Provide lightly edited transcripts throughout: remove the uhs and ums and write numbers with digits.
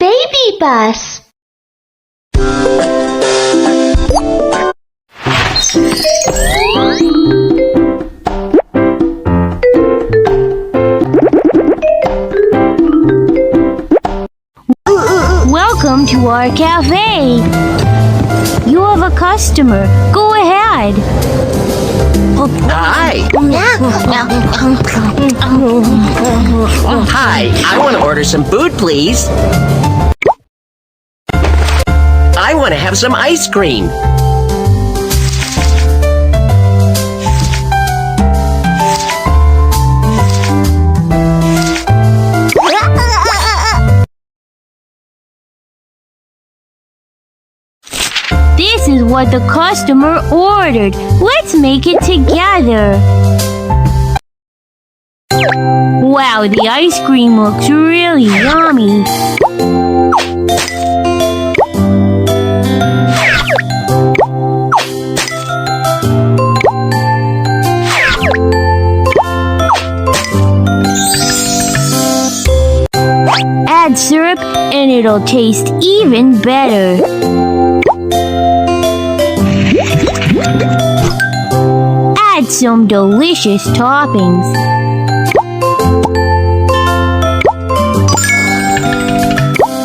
BabyBus. Welcome to our cafe. You have a customer. Go ahead. Hi. Hi, I want to order some food, please. I want to have some ice cream. This is what the customer ordered. Let's make it together. Wow, the ice cream looks really yummy. Add syrup and it'll taste even better. Add some delicious toppings.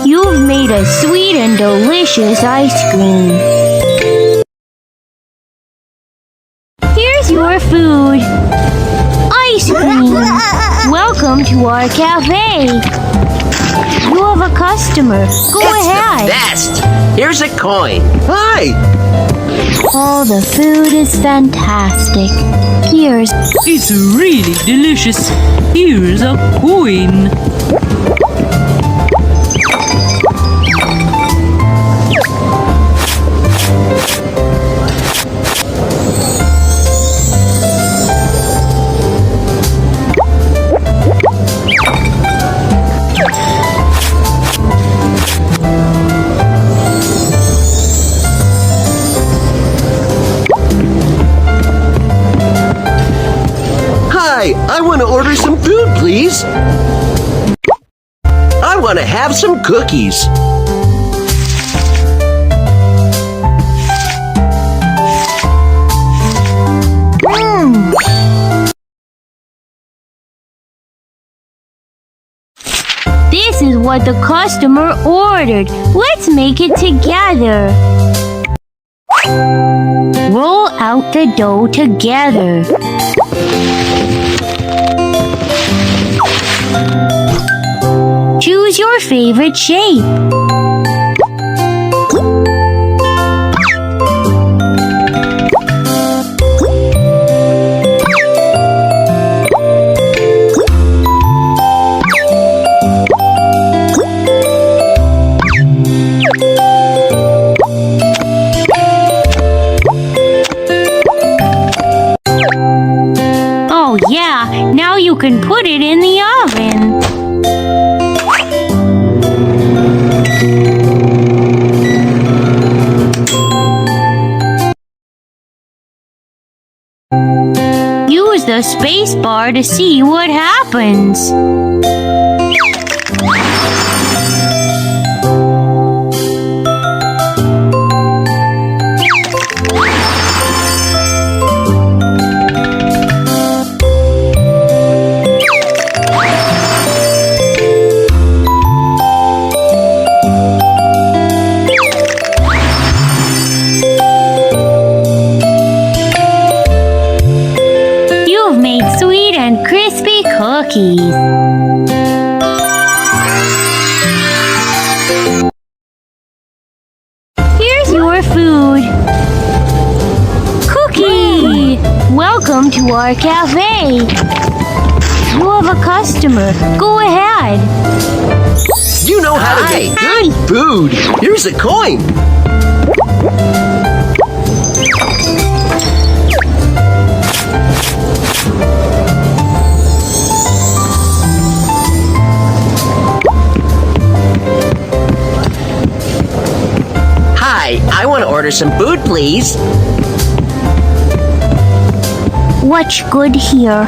You've made a sweet and delicious ice cream. Here's your food. Ice cream. Welcome to our cafe. You have a customer. Go ahead. It's the best. Here's a coin. Hi. Oh, the food is fantastic. Here's... It's really delicious. Here's a coin. I want to order some food, please. I want to have some cookies. This is what the customer ordered. Let's make it together. Roll out the dough together. Choose your favorite shape. Oh yeah, now you can put it in the oven. Use the space bar to see what happens. Sweet and crispy cookies. Here's your food. Cookie! Welcome to our cafe. You have a customer. Go ahead. You know how to make good food. Here's a coin. Hi, I want to order some food, please. What's good here?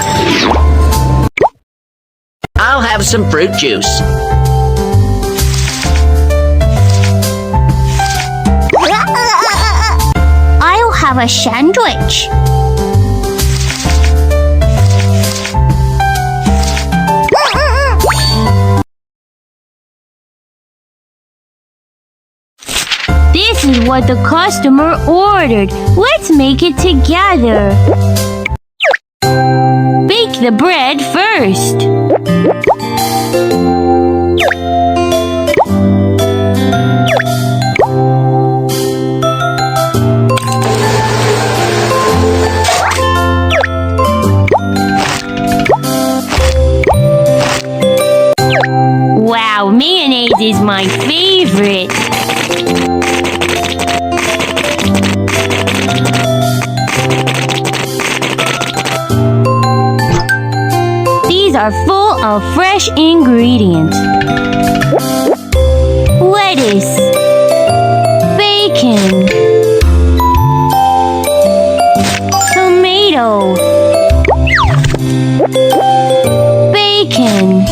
I'll have have some fruit juice. I'll have a sandwich. This is what the customer ordered. Let's make it together. Bake the bread first. Wow, mayonnaise is my favorite. These are full of fresh ingredients. Lettuce, bacon, tomato, bacon,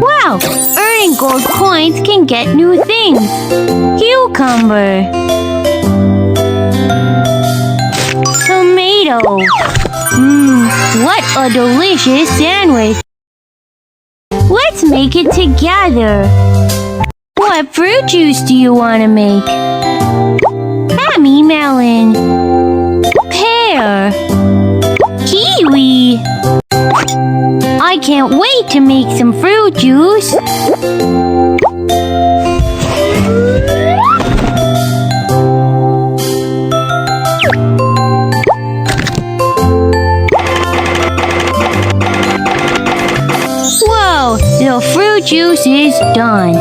wow, earning gold coins can get new things. Cucumber, tomato. What a delicious sandwich. Let's make it together. What fruit juice do you want to make? Hammy melon, pear, kiwi. I can't wait to make some fruit juice. The fruit juice is done.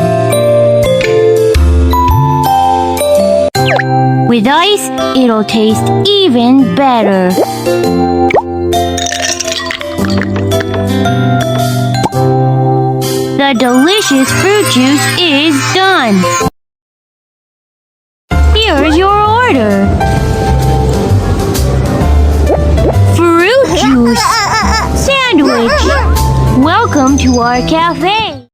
With ice, it'll taste even better. The delicious fruit juice is done. Here's your order. Fruit juice sandwich. Welcome to our cafe.